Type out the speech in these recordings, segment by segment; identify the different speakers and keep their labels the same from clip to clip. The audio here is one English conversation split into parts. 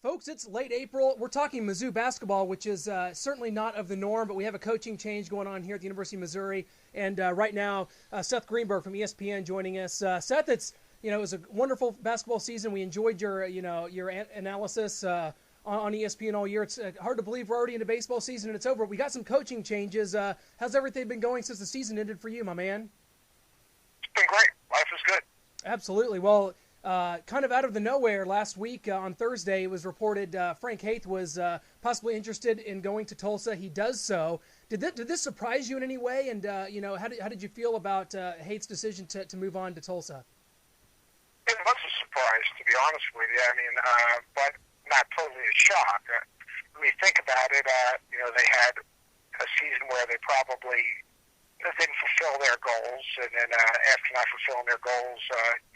Speaker 1: Folks, it's late April. We're talking Mizzou basketball, which is certainly not of the norm, but we have a coaching change going on here at the University of Missouri. And right now, Seth Greenberg from ESPN joining us. Seth, it was a wonderful basketball season. We enjoyed your analysis on ESPN all year. It's hard to believe we're already into baseball season and it's over. We got some coaching changes. How's everything been going since the season ended for you, my man?
Speaker 2: It's been great. Life is good.
Speaker 1: Absolutely. Well, kind of out of the nowhere last week on Thursday, it was reported Frank Haith was possibly interested in going to Tulsa. He does so. Did this surprise you in any way? And how did you feel about Haith's decision to move on to Tulsa?
Speaker 2: It was a surprise, to be honest with you. I mean, but not totally a shock. When you think about it, they had a season where they probably didn't fulfill their goals, and then after not fulfilling their goals,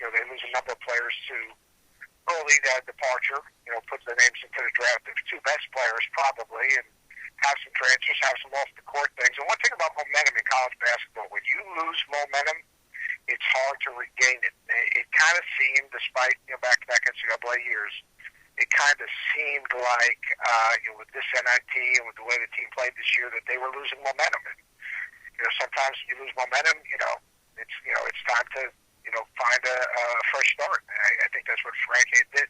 Speaker 2: they lose a number of players to early departure. Put their names into the draft of two best players probably, and have some transfers, have some off the court things. And one thing about momentum in college basketball, when you lose momentum, it's hard to regain it. It kind of seemed, despite back-to-back NCAA years, it kind of seemed like with this NIT and with the way the team played this year that they were losing momentum. And, sometimes you lose momentum, it's time to, find a fresh start. And I think that's what Frank Haith did.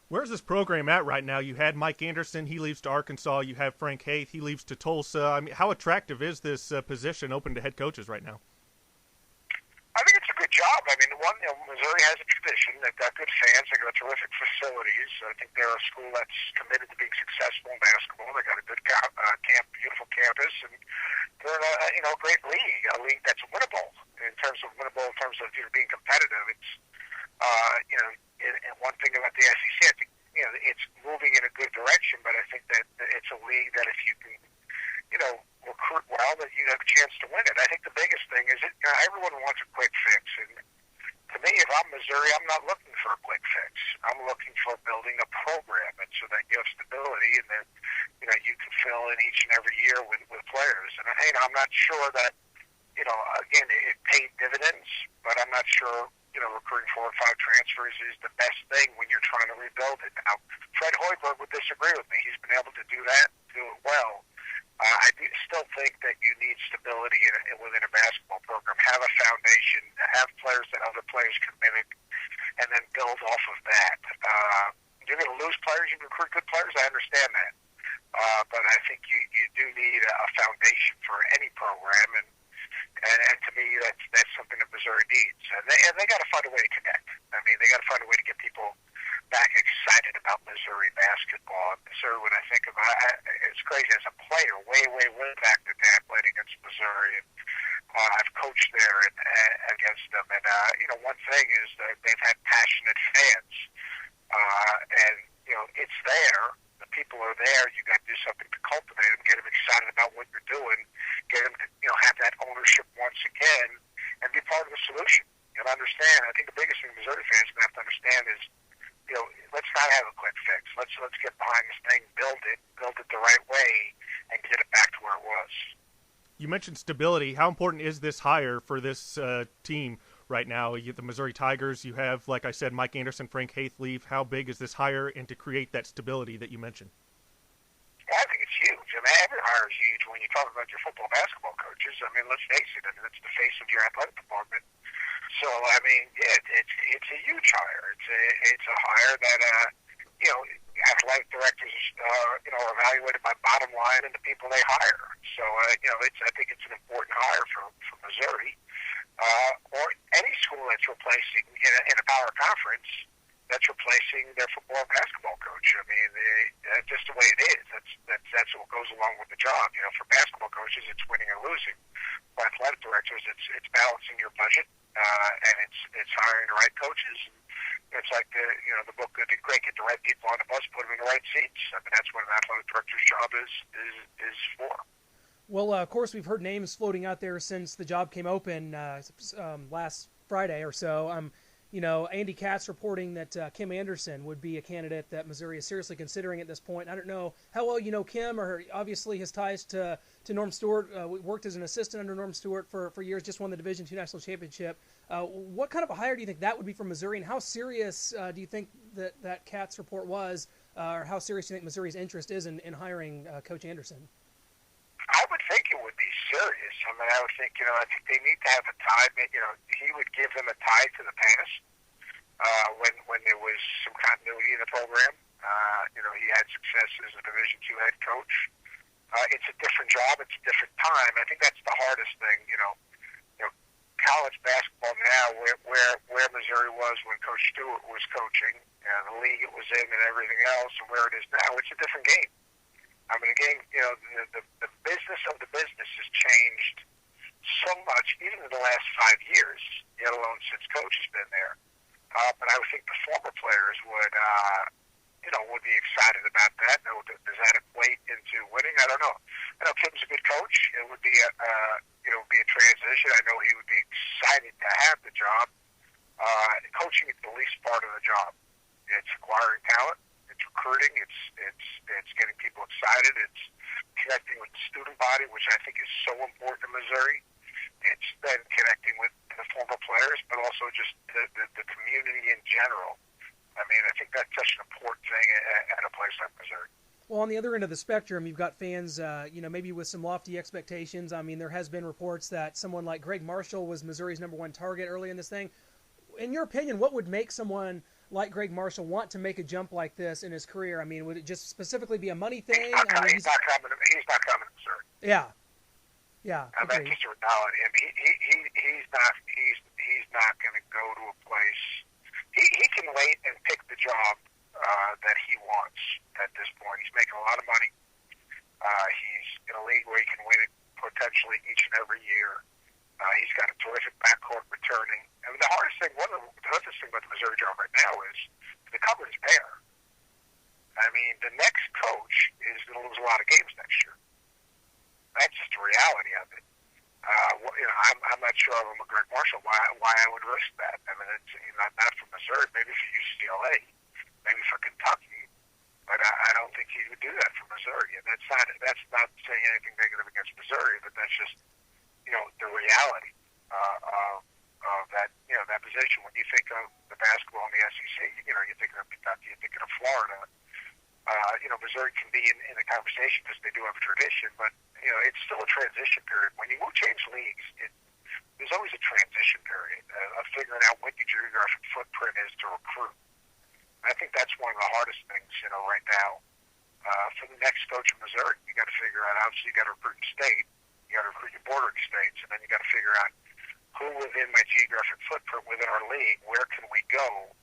Speaker 3: Where's this program at right now? You had Mike Anderson, he leaves to Arkansas. You have Frank Haith, he leaves to Tulsa. I mean, how attractive is this position open to head coaches right now?
Speaker 2: I think it's a good job. I mean, Missouri has a tradition. They've got good fans. They've got terrific facilities. I think they're a school that's committed to being successful in basketball. They've got a good beautiful campus, and they're in a great league, a league that's winnable in terms of being competitive. It's and one thing about the SEC, I think it's moving in a good direction, but I think that it's a league that if you can recruit well, that you have a chance to win it. I think the biggest thing is everyone wants a quick fix, and to me, if I'm Missouri, I'm not looking for a quick fix. I'm looking for building a program, and so that you have stability, and then you can fill in each and every year with players. And I'm not sure that again it paid dividends, but I'm not sure recruiting 4 or 5 transfers is the best thing when you're trying to rebuild it. Now, Fred Hoiberg would disagree with me. He's been able to do that, do it well. I still think that you need stability within a basketball program. Have a foundation, have players that other players can mimic, and then build off of that. You're going to lose players. You recruit good players. I understand that. But I think you do need a foundation for any program, and to me, that's something that Missouri needs. And they got to find a way to connect. I mean, they got to find a way to get people back excited about Missouri basketball. Missouri, when I think about it's crazy as a player, way back in the day, I played against Missouri, and I've coached there and against them. And one thing is that they've had passionate fans, and it's there. The people are there. You got to do something to cultivate them, get them excited about what you're doing, get them to have that ownership once again, and be part of the solution. And understand. I think the biggest thing Missouri fans have to understand is, let's not have a quick fix. Let's get behind this thing, build it the right way, and get it back to where it was.
Speaker 3: You mentioned stability. How important is this hire for this team right now? The Missouri Tigers, you have, like I said, Mike Anderson, Frank Haith leave. How big is this hire, and to create that stability that you mentioned?
Speaker 2: I think it's huge. I mean, every hire is huge when you talk about your football, basketball coaches. I mean, let's face it. I mean, it's the face of your athletic department. So, I mean, it's a huge hire. It's a hire that, athletic directors, are evaluated by bottom line and the people they hire. So, I think it's an important hire for Missouri, or any school that's replacing in a power conference that's replacing their football and basketball coach. I mean, that's just the way it is. That's what goes along with the job. For basketball coaches, it's winning or losing. For athletic directors, it's balancing your budget, and it's hiring the right coaches. It's like the book Good to Great, get the right people on the bus, put them in the right seats. I mean, that's what an athletic director's job is for.
Speaker 1: Well, of course, we've heard names floating out there since the job came open last Friday or so. Andy Katz reporting that Kim Anderson would be a candidate that Missouri is seriously considering at this point. I don't know how well you know Kim, or obviously his ties to Norm Stewart. Worked as an assistant under Norm Stewart for years, just won the Division II National Championship. What kind of a hire do you think that would be for Missouri, and how serious do you think that Katz report was, or how serious do you think Missouri's interest is in hiring Coach Anderson?
Speaker 2: I would think it would be serious. I mean, I would think, I think they need to have a tie. He would give them a tie to the past when there was some continuity in the program. He had success as a Division II head coach. It's a different job. It's a different time. I think that's the hardest thing. College basketball now, where Missouri was when Coach Stewart was coaching, the league it was in, and everything else, and where it is now, it's a different game. I mean, the game, the business of the business has changed so much, even in the last 5 years, let alone since Coach has been there. But I would think the former players would be excited about that. Now, does that equate into winning? I don't know. I know Kim's a good coach. It would be a transition. I know he would be excited to have the job. Coaching is the least part of the job. It's acquiring talent. It's recruiting. It's getting people excited. It's connecting with the student body, which I think is so important in Missouri. It's then connecting with the former players, but also just the community in general. I mean, I think that's such an important thing at a place like Missouri.
Speaker 1: Well, on the other end of the spectrum, you've got fans, maybe with some lofty expectations. I mean, there has been reports that someone like Greg Marshall was Missouri's #1 target early in this thing. In your opinion, what would make someone like Greg Marshall want to make a jump like this in his career? I mean, would it just specifically be a money thing?
Speaker 2: He's not coming to Missouri.
Speaker 1: Yeah.
Speaker 2: And that's just a reality. I mean, he's not going to go to a place. He can wait and pick the job that he wants at this point. He's making a lot of money. He's in a league where he can win it potentially each and every year. He's got a terrific backcourt returning. I mean, the hardest thing about the Missouri job right now is the cover is bare. I mean, the next coach is going to lose a lot of games next year. That's just the reality of it. I'm not sure I'm a Greg Marshall why I would risk that. I mean, it's not for Missouri, maybe for UCLA, maybe for Kentucky, but I don't think he would do that for Missouri. And that's not saying anything negative against Missouri, but that's just the reality of that position. When you think of the basketball in the SEC, you're thinking of Kentucky, you're thinking of Florida. Missouri can be in the conversation because they do have a tradition, but it's still a transition period. When you change leagues, there's always a transition period of figuring out what your geographic footprint is to recruit. And I think that's one of the hardest things, right now. For the next coach in Missouri, you got to figure out. Obviously, you got to recruit in state, you got to recruit your bordering states, and then you got to figure out who within my geographic footprint within our league, where can we go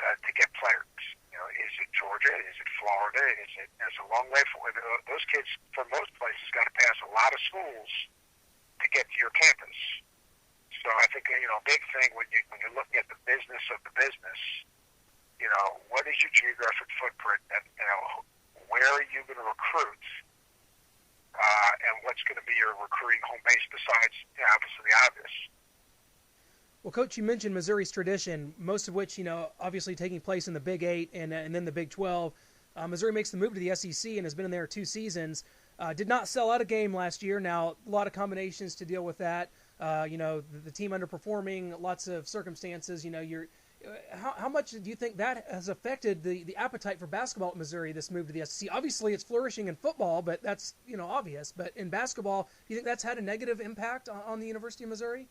Speaker 2: to get players. Is it Georgia? Is it Florida? It's a long way from those kids from most places got to pass a lot of schools to get to your campus. So I think a big thing when you're looking at the business of the business, what is your geographic footprint, and where are you going to recruit, and what's going to be your recruiting home base besides obviously the obvious.
Speaker 1: Well, Coach, you mentioned Missouri's tradition, most of which, obviously taking place in the Big 8 and then the Big 12. Missouri makes the move to the SEC and has been in there 2 seasons. Did not sell out a game last year. Now, a lot of combinations to deal with that. The team underperforming, lots of circumstances. How much do you think that has affected the appetite for basketball at Missouri, this move to the SEC? Obviously, it's flourishing in football, but that's, obvious. But in basketball, do you think that's had a negative impact on the University of Missouri?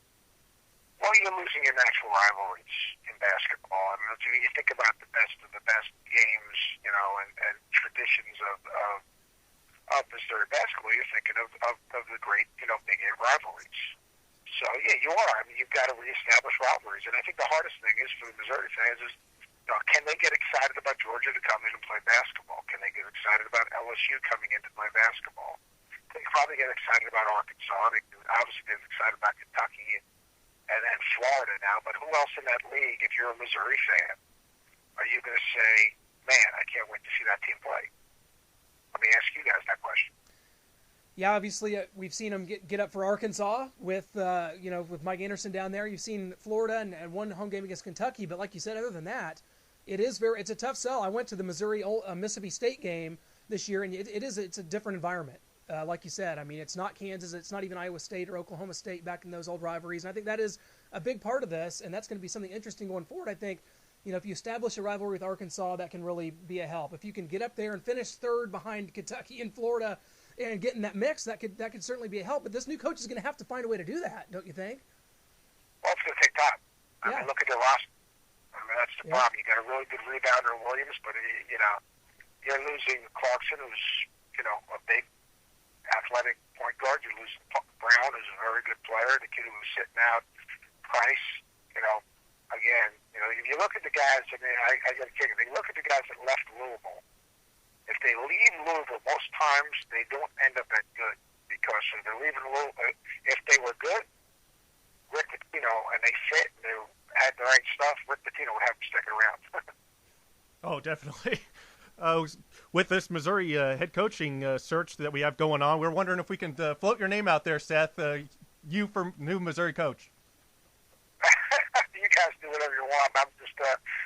Speaker 2: Well, you're losing your natural rivalries in basketball. I mean, you think about the best of the best games, and traditions of Missouri basketball. You're thinking of the great, Big 8 rivalries. So yeah, you are. I mean, you've got to reestablish rivalries, and I think the hardest thing is for the Missouri fans is, can they get excited about Georgia to come in and play basketball? Can they get excited about LSU coming in to play basketball? They probably get excited about Arkansas. Obviously, they're excited about Kentucky and Florida now, but who else in that league, if you're a Missouri fan, are you going to say, man, I can't wait to see that team play? Let me ask you guys that question.
Speaker 1: Yeah, obviously we've seen them get up for Arkansas with with Mike Anderson down there. You've seen Florida and one home game against Kentucky, but like you said, other than that, it's a tough sell. I went to the Mississippi State game this year, and it's a different environment. Like you said, I mean, it's not Kansas, it's not even Iowa State or Oklahoma State back in those old rivalries. And I think that is a big part of this, and that's going to be something interesting going forward. I think, if you establish a rivalry with Arkansas, that can really be a help. If you can get up there and finish third behind Kentucky and Florida and get in that mix, that could certainly be a help. But this new coach is going to have to find a way to do that, don't you think?
Speaker 2: Well, it's going to take time. I
Speaker 1: Yeah.
Speaker 2: mean, look at their roster. I mean, that's the problem. You got a really good rebounder in Williams, but you're losing Clarkson, who's a big athletic point guard. You're losing Brown, who's a very good player. The kid who was sitting out, Price. Again, if you look at the guys, I mean, I got to kick it. If you look at the guys that left Louisville, if they leave Louisville, most times they don't end up that good because if they're leaving Louisville, if they were good, Rick Pitino, and they fit, and they had the right stuff, Rick Pitino would have them sticking around.
Speaker 3: Oh, definitely. With this Missouri head coaching search that we have going on, we're wondering if we can float your name out there, Seth. You for new Missouri coach.
Speaker 2: You guys do whatever you want. I'm just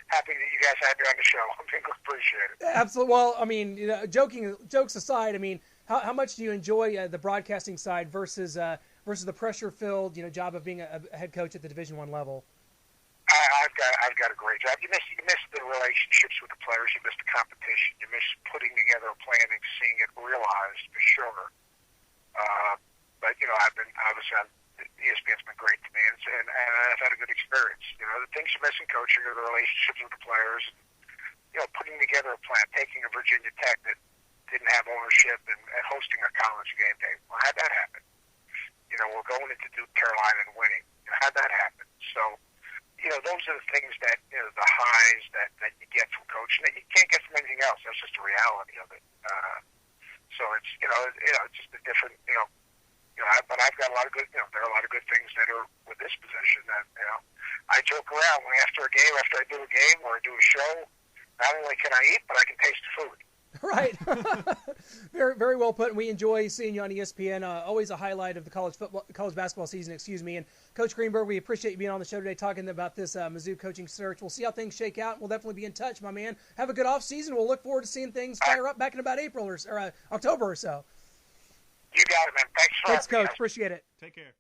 Speaker 2: happy that you guys had me on the show. I appreciate it.
Speaker 1: Absolutely. Well, I mean, jokes aside, I mean, how much do you enjoy the broadcasting side versus the pressure-filled job of being a head coach at the Division I level?
Speaker 2: I've got a great job. You miss the relationships with the players. You miss the competition. You miss putting together a plan and seeing it realized for sure. But ESPN's been great to me, and I've had a good experience. The things you miss in coaching are the relationships with the players. Putting together a plan, taking a Virginia Tech that didn't have ownership and hosting a college game day. Well, how'd that happen? We're going into Duke, Carolina, and winning. How'd that happen? So, those are the things that, the highs that you get from coaching that you can't get from anything else. That's just the reality of it. So it's, it's just a different, but I've got a lot of good, there are a lot of good things that are with this position that, I joke around when after I do a game or I do a show, not only can I eat, but I can taste the food.
Speaker 1: Right. Very, very well put. And we enjoy seeing you on ESPN. Always a highlight of the college basketball season, And Coach Greenberg, we appreciate you being on the show today talking about this Mizzou coaching search. We'll see how things shake out. We'll definitely be in touch, my man. Have a good off season. We'll look forward to seeing things fire up back in about April or October or so.
Speaker 2: You got it, man. Thanks,
Speaker 1: Coach. Appreciate it.
Speaker 3: Take care.